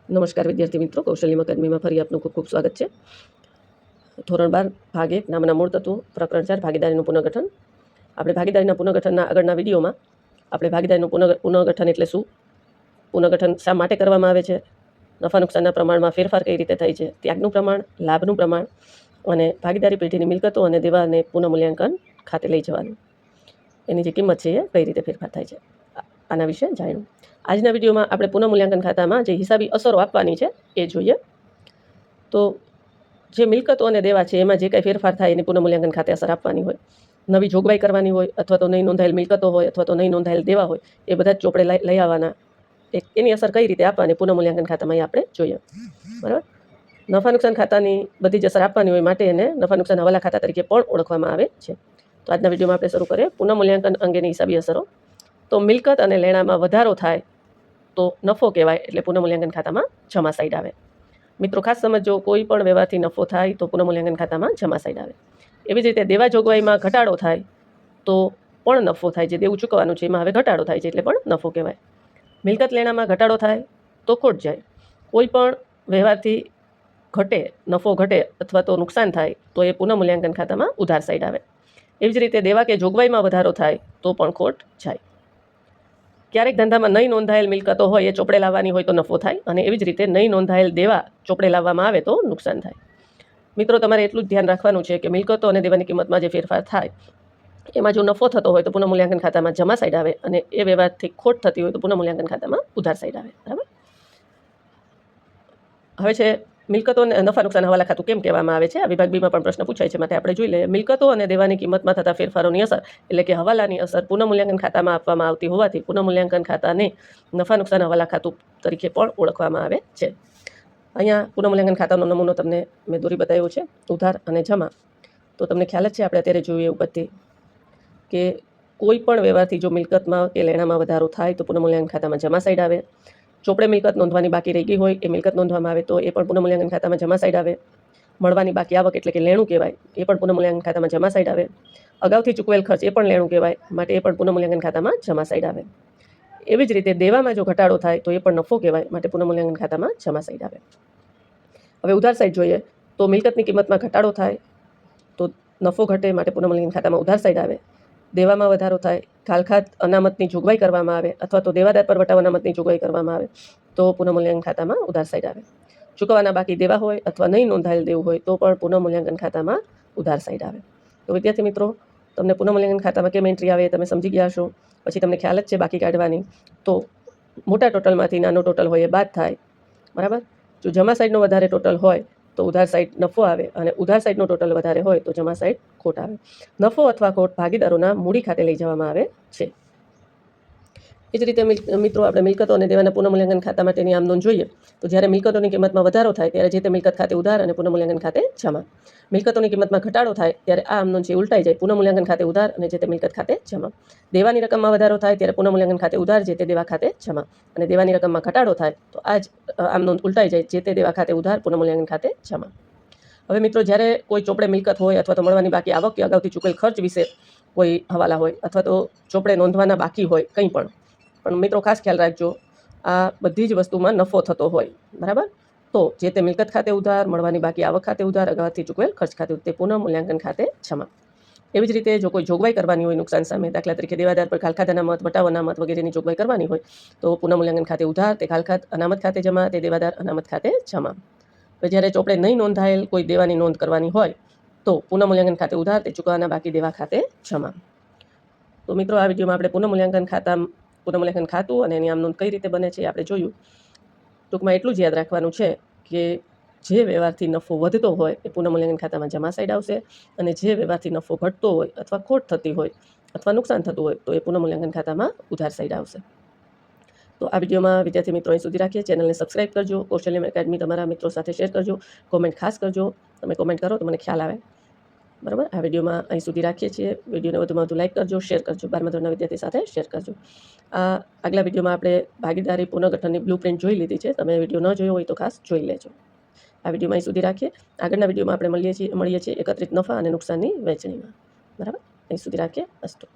નમસ્કાર વિદ્યાર્થી મિત્રો, કૌશલ્ય એકેડમીમાં ફરી આપનું ખૂબ ખૂબ સ્વાગત છે. ધોરણ 12 ભાગ 1 નામના મૂળ તત્વો પ્રકરણ 4 ભાગીદારીનું પુનઃગઠન. આપણે ભાગીદારીના પુનઃગઠનના આગળના વિડીયોમાં આપણે ભાગીદારીનું પુનઃગઠન એટલે શું, પુનઃગઠન શા માટે કરવામાં આવે છે, નફા નુકસાનના પ્રમાણમાં ફેરફાર કઈ રીતે થાય છે, ત્યાગનું પ્રમાણ, લાભનું પ્રમાણ અને ભાગીદારી પેઢીની મિલકતો અને દેવાને પુનઃમૂલ્યાંકન ખાતે લઈ જવાનું, એની જે કિંમત છે એ કઈ રીતે ફેરફાર થાય છે, આના વિશે જાણ્યું. આજના વિડીયોમાં આપણે પુનઃમૂલ્યાંકન ખાતામાં જે હિસાબી અસરો આપવાની છે એ જોઈએ. તો જે મિલકતો અને દેવા છે એમાં જે કંઈ ફેરફાર થાય એની પુનઃમૂલ્યાંકન ખાતે અસર આપવાની હોય, નવી જોગવાઈ કરવાની હોય, અથવા તો નહીં નોંધાયેલ મિલકતો હોય, અથવા તો નહીં નોંધાયેલ દેવા હોય, એ બધા જ ચોપડે લઈ આવવાના. એની અસર કઈ રીતે આપવાની પુનઃમૂલ્યાંકન ખાતામાં આપણે જોઈએ. બરાબર. નફા નુકસાન ખાતાની બધી જ અસર આપવાની હોય માટે એને નફા નુકસાન હવાલા ખાતા તરીકે પણ ઓળખવામાં આવે છે. તો આજના વિડીયોમાં આપણે શરૂ કરીએ પુનઃમૂલ્યાંકન અંગેની હિસાબી અસરો. તો મિલકત અને લેણામાં વધારો થાય તો નફો કહેવાય, એટલે પુનઃમૂલ્યાંકન ખાતામાં જમા સાઈડ આવે. મિત્રો ખાસ સમજો, કોઈ પણ વ્યવહારથી નફો થાય તો પુનઃમૂલ્યાંકન ખાતામાં જમા સાઈડ આવે. એવી જ રીતે દેવા જોગવાઈમાં ઘટાડો થાય તો પણ નફો થાય, જે દેવું ચૂકવવાનું છે એમાં હવે ઘટાડો થાય છે એટલે પણ નફો કહેવાય. મિલકત લેણામાં ઘટાડો થાય તો ખોટ જાય. કોઈ પણ વ્યવહારથી ઘટે, નફો ઘટે અથવા તો નુકસાન થાય તો એ પુનઃમૂલ્યાંકન ખાતામાં ઉધાર સાઈડ આવે. એવી જ રીતે દેવા કે જોગવાઈમાં વધારો થાય તો પણ ખોટ જાય. ક્યારેક ધંધામાં નહીં નોંધાયેલ મિલકતો હોય એ ચોપડે લાવવાની હોય તો નફો થાય, અને એવી જ રીતે નહીં નોંધાયેલ દેવા ચોપડે લાવવામાં આવે તો નુકસાન થાય. મિત્રો તમારે એટલું જ ધ્યાન રાખવાનું છે કે મિલકતો અને દેવાની કિંમતમાં જે ફેરફાર થાય એમાં જો નફો થતો હોય તો પુનઃમૂલ્યાંકન ખાતામાં જમા સાઈડ આવે, અને એ વ્યવહારથી ખોટ થતી હોય તો પુનઃમૂલ્યાંકન ખાતામાં ઉધાર સાઈડ આવે. બરાબર. હવે છે મિલકતો અને નફા નુકસાન હવાલા ખાતું કેમ કહેવામાં આવે છે. આ વિભાગ બીમાં પણ પ્રશ્ન પૂછાય છે, માટે આપણે જોઈ લઈએ. મિલકતો અને દેવાની કિંમતમાં થતા ફેરફારોની અસર એટલે કે હવાલાની અસર પુનઃમૂલ્યાંકન ખાતામાં આપવામાં આવતી હોવાથી પુનઃમૂલ્યાંકન ખાતાને નફા નુકસાન હવાલા ખાતું તરીકે પણ ઓળખવામાં આવે છે. અહીંયા પુનઃમૂલ્યાંકન ખાતાનો નમૂનો તમને મેં દોરી બતાવ્યો છે, ઉધાર અને જમા. તો તમને ખ્યાલ જ છે, આપણે અત્યારે જોઈએ ઉપરથી કે કોઈ પણ વ્યવહારથી જો મિલકતમાં કે લેણામાં વધારો થાય તો પુનઃમૂલ્યાંકન ખાતામાં જમા સાઈડ આવે. ચોપડે મિલકત નોંધવાની બાકી રહી ગઈ હોય એ મિલકત નોંધવામાં આવે તો એ પણ પુનઃમૂલ્યાંકન ખાતામાં જમા સાઈડ આવે. મળવાની બાકી આવક એટલે કે લેણું કહેવાય, એ પણ પુનઃમૂલ્યાંકન ખાતામાં જમા સાઈડ આવે. અગાઉથી ચૂકવેલ ખર્ચ એ પણ લેણું કહેવાય, માટે એ પણ પુનઃમૂલ્યાંકન ખાતામાં જમા સાઈડ આવે. એવી જ રીતે દેવામાં જો ઘટાડો થાય તો એ પણ નફો કહેવાય, માટે પુનઃમૂલ્યાંકન ખાતામાં જમા સાઈડ આવે. હવે ઉધાર સાઈડ જોઈએ તો મિલકતની કિંમતમાં ઘટાડો થાય તો નફો ઘટે, માટે પુનઃમૂલ્યાંકન ખાતામાં ઉધાર સાઈડ આવે. દેવામાં વધારો થાય, ખાલખાત અનામતની જોગવાઈ કરવામાં આવે અથવા તો દેવાદાર પર વટાવ અનામતની જોગવાઈ કરવામાં આવે તો પુનઃમૂલ્યાંકન ખાતામાં ઉધાર સાઈડ આવે. ચૂકવવાના બાકી દેવા હોય અથવા નહીં નોંધાયેલ દેવું હોય તો પણ પુનઃમૂલ્યાંકન ખાતામાં ઉધાર સાઈડ આવે. તો વિદ્યાર્થી મિત્રો, તમને પુનઃમૂલ્યાંકન ખાતામાં કેમ એન્ટ્રી આવે તમે સમજી ગયા છો. પછી તમને ખ્યાલ જ છે બાકી કાઢવાની. તો મોટા ટોટલમાંથી નાનો ટોટલ હોય એ બાદ થાય. બરાબર. જો જમા સાઈડનો વધારે ટોટલ હોય તો ઉધાર સાઈડ નફો આવે, અને ઉધાર સાઈડનો ટોટલ વધારે હોય તો જમા સાઈડ ખોટ આવે. નફો અથવા ખોટ ભાગીદારોના મૂડી ખાતે લઈ જવામાં આવે છે. એ જ રીતે મિત્રો આપણે મિલકતો અને દેવાના પુનઃમૂલ્યાંકન ખાતા માટેની આમ નોંધ જોઈએ. તો જ્યારે મિલકતોની કિંમતમાં વધારો થાય ત્યારે જે તે મિલકત ખાતે ઉધાર અને પુનઃમૂલ્યાંકન ખાતે જમા. મિલકતોની કિંમતમાં ઘટાડો થાય ત્યારે આ આમ નોંધ છે ઉલટાઈ જાય, પુનઃમૂલ્યાંકન ખાતે ઉધાર અને જે તે મિલકત ખાતે જમા. દેવાની રકમમાં વધારો થાય ત્યારે પુનઃમૂલ્યાંકન ખાતે ઉધાર, જે તે દેવા ખાતે જમા. અને દેવાની રકમમાં ઘટાડો થાય તો આ જ આમ નોંધ ઉલટાઈ જાય, જે તે દેવા ખાતે ઉધાર, પુનઃમૂલ્યાંકન ખાતે જમા. હવે મિત્રો, જ્યારે કોઈ ચોપડે મિલકત હોય અથવા તો મળવાની બાકી આવક કે અગાઉથી ચૂકેલ ખર્ચ વિશે કોઈ હવાલા હોય અથવા તો ચોપડે નોંધવાના બાકી હોય કંઈ પણ મિત્રો ખાસ ખ્યાલ રાખજો, આ બધી જ વસ્તુમાં નફો થતો હોય. બરાબર. તો જે તે મિલકત ખાતે ઉધાર, મળવાની બાકી આવક ખાતે ઉધાર, અગાઉથી ચૂકવેલ ખર્ચ ખાતે તે પુનઃમૂલ્યાંકન ખાતે જમા. એવી જ રીતે જો કોઈ જોગવાઈ કરવાની હોય નુકસાન સામે, દાખલા તરીકે દેવાદાર પર ખાલખાત અનામત, વટાવ અનામત વગેરેની જોગવાઈ કરવાની હોય તો પુનઃમૂલ્યાંકન ખાતે ઉધાર, તે ખાલખાત અનામત ખાતે જમા, તે દેવાદાર અનામત ખાતે જમા. જ્યારે ચોપડે નહીં નોંધાયેલ કોઈ દેવાની નોંધ કરવાની હોય તો પુનઃમૂલ્યાંકન ખાતે ઉધાર, તે ચૂકવવાના બાકી દેવા ખાતે જમા. તો મિત્રો, આ વિડીયોમાં આપણે પુનઃમૂલ્યાંકન ખાતું અને એની આમ નોંધ કઈ રીતે બને છે આપણે જોયું. ટૂંકમાં એટલું જ યાદ રાખવાનું છે કે જે વ્યવહારથી નફો વધતો હોય એ પુનઃમૂલ્યાંકન ખાતામાં જમા સાઈડ આવશે, અને જે વ્યવહારથી નફો ઘટતો હોય અથવા ખોટ થતી હોય અથવા નુકસાન થતું હોય તો એ પુનઃમૂલ્યાંકન ખાતામાં ઉધાર સાઈડ આવશે. તો આ વિડીયોમાં વિદ્યાર્થી મિત્રો અહીં સુધી રાખીએ. ચેનલને સબસ્ક્રાઈબ કરજો, કૌશલ્ય એકેડમી તમારા મિત્રો સાથે શેર કરજો, કોમેન્ટ ખાસ કરજો. તમે કોમેન્ટ કરો તો મને ખ્યાલ આવે. બરાબર. આ વિડીયોમાં અહીં સુધી રાખીએ છીએ. વિડીયોને વધુમાં વધુ લાઈક કરજો, શેર કરજો, 12મા ધોરણના વિદ્યાર્થી સાથે શેર કરજો. આગલા વિડીયોમાં આપણે ભાગીદારી પુનઃગઠનની બ્લુપ્રિન્ટ જોઈ લીધી છે. તમે વિડીયો ન જોયો હોય તો ખાસ જોઈ લેજો. આ વિડીયોમાં અહીં સુધી રાખીએ. આગળના વિડીયોમાં આપણે મળીએ છીએ એકત્રિત નફા અને નુકસાનની વહેંચણીમાં. બરાબર. અહીં સુધી રાખીએ. અસ્તુ.